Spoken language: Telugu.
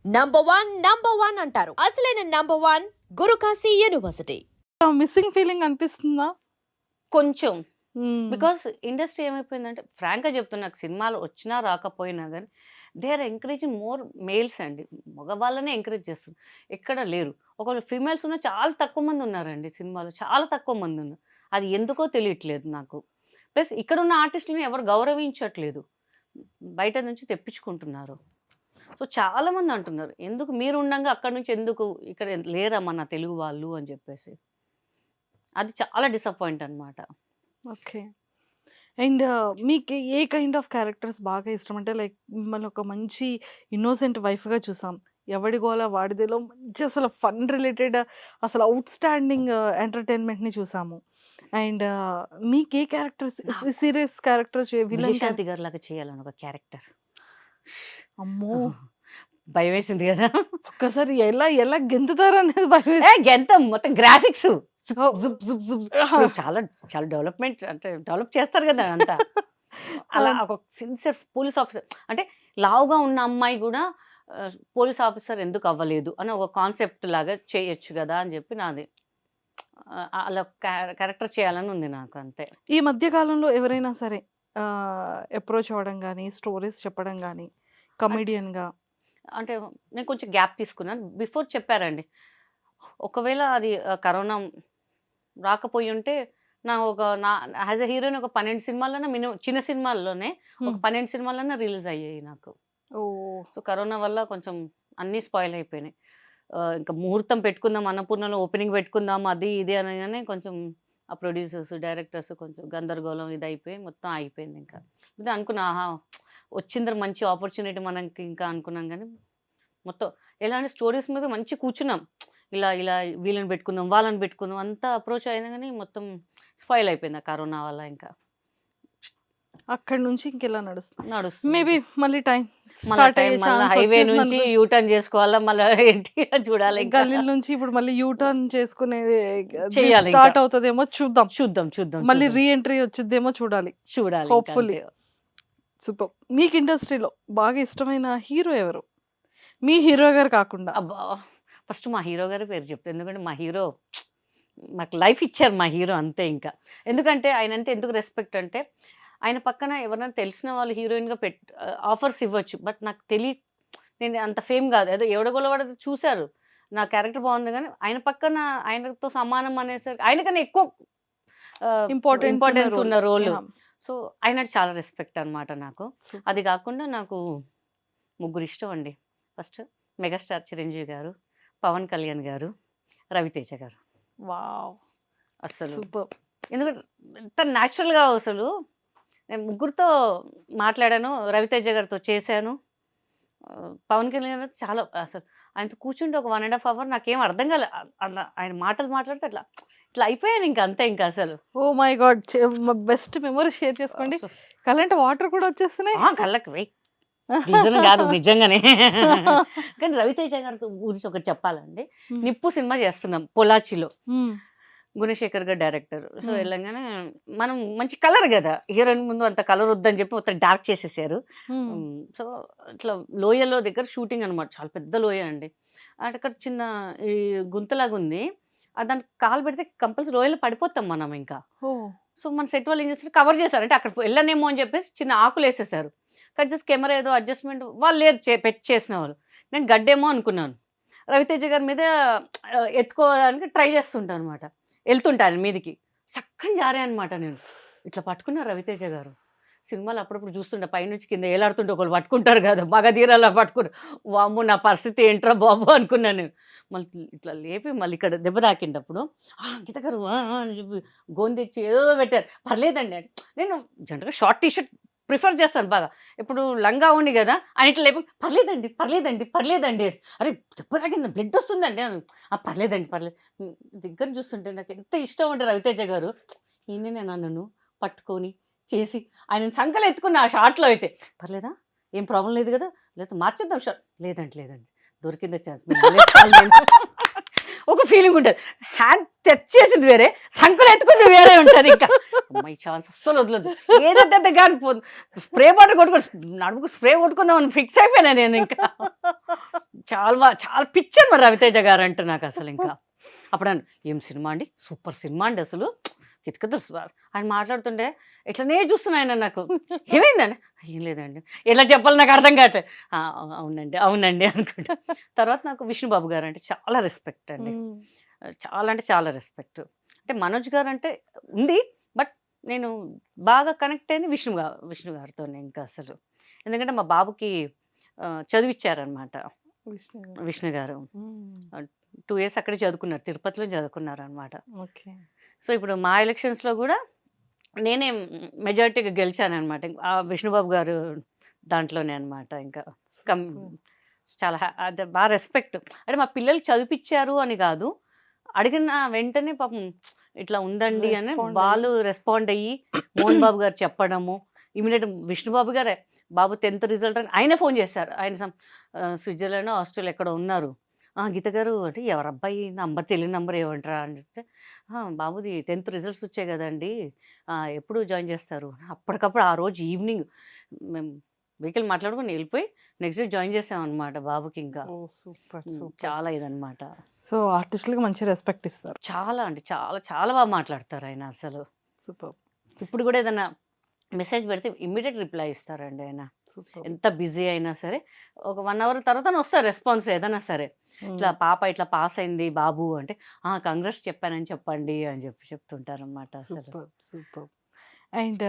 నంబర్ వన్ అంటారు. అసలైన number 1 Gurukashi university. Missing feeling అనిపిస్తుందా? కొంచెం. హ్మ్. బికాస్ ఇండస్ట్రీ ఏమైపోయిందంటే ఫ్రాంక్‌గా చెప్తున్నా నాకు సినిమాలు వచ్చినా రాకపోయినా గానీ they are encouraging more males అండి. మగవాళ్ళనే ఎంకరేజ్ చేస్తున్నారు. ఎక్కడ లేరు. ఒకవేళ ఫీమేల్స్ ఉన్న చాలా తక్కువ మంది ఉన్నారండి సినిమాలో. చాలా తక్కువ మంది ఉన్నారు. అది ఎందుకో తెలియట్లేదు నాకు. ప్లస్ ఇక్కడున్న ఆర్టిస్ట్‌లని ఎవరు గౌరవించట్లేదు. బయట నుంచి తెప్పించుకుంటున్నారు. సో చాలా మంది అంటున్నారు. ఎందుకు మీరు ఉండంగా అక్కడి నుంచి ఎందుకు ఇక్కడ లేరా మన తెలుగు వాళ్ళు అని చెప్పేసి. అది చాలా డిసప్పాయింట్ అన్నమాట. ఓకే. అండ్ మీకు ఏ కైండ్ ఆఫ్ క్యారెక్టర్స్ బాగా ఇష్టం? అంటే లైక్ మిమ్మల్ని ఒక మంచి ఇన్నోసెంట్ వైఫ్‌గా చూసాం. ఎవడి గోల వాడిదేలో మంచి అసలు ఫన్ రిలేటెడ్ అసలు ఔట్‌స్టాండింగ్ ఎంటర్‌టైన్‌మెంట్‌ని చూసాము. అండ్ మీకే క్యారెక్టర్స్ నాకు సీరియస్ క్యారెక్టర్ విలన్ విజయశాంతి గారిలాగా చేయాలని ఒక క్యారెక్టర్. అమ్మో! భయమేసింది గదా! ఒక్కసారి ఎలా ఎలా గెంతుతారనేది ఏ భయమేసింది. గెంతం మొత్తం గ్రాఫిక్స్. జుప్ ఓహ్! జుప్ జుప్ జుప్. ఆహా! ఇప్పుడు చాలా చాలా డెవలప్‌మెంట్ అంటే డెవలప్ చేస్తారు గదా! అంతా. అలా అవును. ఒక సిన్సియర్ పోలీస్ ఆఫీసర్ అంటే లావుగా ఉన్న అమ్మాయి గూడా పోలీస్ ఆఫీసర్ ఎందుకు అవ్వలేదు అని ఒక కాన్సెప్ట్ లాగా చేయొచ్చు గదా! అని జెప్పి నాది. అలా క్యారెక్టర్ చేయాలని ఉంది నాకు అంతే. ఈ మధ్య కాలంలో ఎవరైనా సరే అప్రోచ్ అవ్వడం గాని, స్టోరీస్ చెప్పడం గాని, అంటే కమెడియన్‌గా అంటే నేను కొంచెం గ్యాప్ తీసుకున్నాను. బిఫోర్ చెప్పారండి. ఒకవేళ అది కరోనా రాకపోయుంటే నా యాస్ ఎ హీరోయిన్ ఒక 12 సినిమాలన్నా మినిమమ్ చిన్న సినిమాల్లోనే ఒక హ్మ్. 12 సినిమాలన్నా రిలీజ్ అయ్యాయి నాకు. ఓహ్! సో, కరోనా వల్ల కొంచెం అన్నీ స్పాయిల్ అయిపోయినాయి. ఇంకా ముహూర్తం పెట్టుకుందాం అన్నపూర్ణలో ఓపెనింగ్ పెట్టుకుందాం అది ఇది అనగానే కొంచెం ఆ ప్రొడ్యూసర్స్, డైరెక్టర్స్ కొంచెం గందరగోళం ఇదయిపోయి మొత్తం ఆగిపోయిందింకా. అయితే అనుకున్నా ఆహా! వచ్చిందిరా మంచి ఆపర్చునిటీ మనకి ఇంకా అనుకున్నాం గానీ, మొత్తం ఎలా అంటే స్టోరీస్ మీద మంచి కూర్చున్నాం. ఇలా ఇలా వీళ్ళని పెట్టుకుందాం, వాళ్ళని పెట్టుకుందాం అంతా అప్రోచ్ అయినా గానీ మొత్తం స్పాయిల్ అయిపోయింది ఆ కరోనా వల్ల ఇంకా. అక్కడి నుంచి ఇంకెలా నడుస్తుంది? నడుస్తుంది. మేబీ మళ్ళీ టైం మళ్ళా స్టార్ట్ టైం అయ్యే మళ్ళా ఛాన్స్ హైవే నుంచి వచ్చేసిందనుకో. యూ టర్న్ జేసుకోవాలా మళ్ళా ఏంటి అని చూడాలింకా. గల్లీల నుంచి ఇప్పుడు మళ్ళీ యూ టర్న్ చేసుకునేది అది చెయ్యాలింకా. స్టార్ట్ అవుతదేమో చూద్దాం. చూద్దాం. చూద్దాం. మళ్ళీ చూద్దాం. రీ ఎంట్రీ వచ్చిద్దేమో చూడాలి. చూడాలింక హోప్‌ఫుల్లీ. అంతే. సూపర్. మీకు ఇండస్ట్రీలో బాగా ఇష్టమైన హీరో ఎవరు? మీ హీరో గారు కాకుండా. అబ్బా! ఫస్ట్ మా హీరో గారి పేరు చెప్తా. ఎందుకంటే మా హీరో మాకు లైఫ్ ఇచ్చారు మా హీరో అంతే ఇంకా. ఎందుకంటే ఆయనంటే ఎందుకు రెస్పెక్ట్ అంటే, ఆయన పక్కన ఎవరైనా తెలిసిన వాళ్ళు హీరోయిన్‌గా ఆఫర్స్ ఇవ్వచ్చు. బట్ నాకు నేను అంత ఫేమ్ గాదు. ఏదో ఎవడగోల వాడు చూసారు. నా క్యారెక్టర్ బావుంది గానీ, ఆయన పక్కన ఆయనతో సమానం అనేసరికి ఆయనకన్నా ఎక్కువ ఇంపార్టెన్స్ ఉన్న ఇంపార్టెన్స్ రోల్. ఉన్న రోలు. యాహ్! సో, ఆయనంటే చాలా రెస్పెక్ట్ అనమాట నాకు. సూపర్. అది గాకుండా నాకు ముగ్గురిష్టం అండి. ఫస్ట్ మెగాస్టార్ చిరంజీవి గారు, పవన్ కళ్యాణ్ గారు, రవితేజ గారు. వావ్! అస్సలు సూపర్. ఎందుకంటే ఎంత న్యాచురల్‌గా అసలు నేను ముగ్గురితో మాట్లాడాను. రవితేజ గారితో చేశాను. పవన్ కళ్యాణ్ గారితో చాలా అసలు ఆయనతో కూర్చుంటే ఒక 1 ½ అవర్ నాకేం అర్థం కాలే. అలా ఆయన మాటలు మాట్లాడితే అట్లా ఇట్లా అయిపోయాను ఇంక అంతే ఇంక అసలు. Oh my God! Best memories share చేసుకోండి. సో కళ్ళంట వాటర్ కూడా వచ్చేస్తున్నాయి. కళ్ళకి నిజం గాదు నిజంగానే. కానీ రవితేజ గారితో గురించి ఒకటి చెప్పాలండి. హ్మ్. 'నిప్పు' సినిమా చేస్తున్నాం పొల్లాచిలో. హ్మ్. గుణశేఖర్ గారు డైరెక్టర్. సో, హ్మ్. ఎళ్ళంగానే మనం మంచి కలర్ గదా! హీరోయిన్ ముందు అంత కలర్ వద్దని చెప్పి మొత్తం డార్క్ చేసేసారు. హ్మ్. సో, ఇట్లా లోయలో దగ్గర షూటింగ్ అనమాట. చాలా పెద్ద లోయ అండి. అక్కడ చిన్న ఈ గుంతలాగుంది. దానికి కాలు పెడితే కంపల్సరీ లోయలో పడిపోతాం మనం ఇంకా. ఓహ్! సో, మన సెట్ వాళ్ళు ఏం చేస్తారు కవర్ చేశారు. అంటే అక్కడ ఎళ్ళనేమో అని చెప్పేసి చిన్న ఆకులేసేసారు. కానీ జస్ట్ కెమెరా ఏదో అడ్జస్ట్‌మెంట్ వాళ్ళు లేరు పెట్టి చేసిన వాళ్ళు. నేను గడ్డేమో అనుకున్నాను. రవితేజ గారి మీద ఎత్తుకోవడానికి ట్రై చేస్తుంటాననమాట. ఎళ్తుంటా ఆయన మీదికి. సక్కన జారాననమాట నేను. ఇట్లా పట్టుకున్నారు రవితేజ గారు. సినిమాలో అప్పుడప్పుడు చూస్తుంటా పైనుంచి కింద ఏలాడుతుంటే ఒకళ్ళు పట్టుకుంటారు కదా! మగధీరలా పట్టుకుని వామ్మో! నా పరిస్థితి ఏంట్రా బాబు అనుకున్నాను నేను. మళ్ళీ ఇట్లా లేపి మళ్ళీ ఇక్కడ దెబ్బ తాకిందప్పుడు గీత గారు అని చెప్పి గొంతెచ్చి ఏదేదో పెట్టారు. పర్లేదండి అంటే నేను జనరల్‌గా షార్ట్ టీ షర్ట్ ప్రిఫర్ చేస్తాను బాగా. ఇప్పుడు లంగా ఓణి గదా! ఆయన ఇట్లా లేపి పర్లేదండి, పర్లేదండి, పర్లేదండి. అరే! దెబ్బ తాకింది బ్లడ్ వస్తుందండి. పర్లేదండి పర్లేదు. దగ్గర చూస్తుంటే నాకెంత ఇష్టం అంటే రవితేజ గారు. ఈయననేనా నన్ను పట్టుకొని, చేసి ఆయనని సంకలో ఎత్తుకున్న ఆ షాట్‌లో అయితే. పర్లేదా? ఏం ప్రాబ్లమ్ లేదు గదా! లేతే మార్చేద్దాం లేదండి, లేదండి. దొరికిందే ఛాన్స్. మీరు వదిలేసాలి నేను. ఒక ఫీలింగ్ ఉంటది. హ్యాండ్ టచ్ చేసింది వేరే, సంకలో ఎత్తుకుంది వేరే ఉంటదింకా. అమ్మ! ఈ ఛాన్స్ అస్సలు వదలొద్దు. ఏదైతే గాని స్ప్రే బాటిల్ కొట్టుకొని నడుముకు స్ప్రే కొట్టుకుందామని ఫిక్స్ అయిపోయాను నేనింకా. చాలా పిచ్చాను మరి రవితేజ గారు అంటే నాకు అసలు ఇంకా. అప్పుడు ఏం సినిమా అండి, సూపర్ సినిమా అండి అసలు కితకిత ఆయన మాట్లాడుతుంటే ఇట్లనే చూస్తున్నా ఆయన నాకు. ఏమైందండి, ఏం లేదండి, ఎలా చెప్పాలి నాకు అర్థం కావట్లే. "ఆ, అవునండి అవునండి" అనుకుంటా. తర్వాత నాకు విష్ణుబాబు గారు అంటే చాలా రెస్పెక్ట్ అండి. చాలా అంటే చాలా రెస్పెక్ట్. అంటే మనోజ్ గారు అంటే ఉంది. బట్ నేను బాగా కనెక్ట్ అయింది విష్ణు గారితోనే ఇంకా అసలు. ఎందుకంటే మా బాబుకి చదివిచ్చారనమాట విష్ణు గారు. విష్ణు గారు. మ్మ్. 2 ఇయర్స్ అక్కడే చదువుకున్నారు. తిరుపతిలో చదువుకున్నారనమాట. ఓకే. సో, ఇప్పుడు మా ఎలక్షన్స్‌లో గూడా నేనే మెజారిటీగా గెలిచాననమాట. ఆ విష్ణుబాబు గారు దాంట్లోనే అనమాట ఇంకా. కం సూపర్. చాలా అదే రెస్పెక్ట్. అంటే మా పిల్లలు చదివిపిచ్చారు అని గాదు. అడిగిన వెంటనే పాపం ఇట్లా ఉందండి అని రెస్పాండ్ వాళ్ళు అయ్యి రెస్పాండ్ అయ్యి, మోహన్ బాబు గారు చెప్పడము, ఇమ్మీడియేట్ విష్ణుబాబు గారే బాబు 10థ్ రిజల్ట్ అని ఆయనే ఫోన్ చేశారు. ఆయన స్విట్జర్లాండో, ఆస్ట్రేలియా ఎక్కడో ఉన్నారు. గీత గారు అంటే ఎవరబ్బాయి నంబర్ తెలియని నంబర్ ఏమంటారా అని చెప్తే, బాబుది 10థ్ రిజల్ట్స్ వచ్చాయి కదండీ! ఎప్పుడు జాయిన్ చేస్తారు? అప్పటికప్పుడు ఆ రోజు ఈవినింగ్ మేము వెహికల్ మాట్లాడుకొని వెళ్ళిపోయి నెక్స్ట్ డే జాయిన్ చేసామనమాట బాబుకి ఇంకా. ఓ సూపర్ సూపర్. చాలా ఇదనమాట. సో ఆర్టిస్టులకి మంచి రెస్పెక్ట్ ఇస్తారు. చాలా అంటే చాలా చాలా బాగా మాట్లాడతారు ఆయన అసలు. సూపర్ ఇప్పుడు కూడా ఏదన్నా మెసేజ్ పెడితే ఇమ్మీడియేట్ రిప్లై ఇస్తారండి ఆయన. సూపర్. ఎంత బిజీ అయినా సరే ఒక 1 అవర్ తర్వాతనే వస్తారు రెస్పాన్స్ ఏదైనా సరే. ఇట్లా పాప ఇట్లా పాస్ అయింది బాబు అంటే, కంగ్రాట్స్ చెప్పానని చెప్పండి అని చెప్తుంటారనమాట అసలు. Super super. అండ్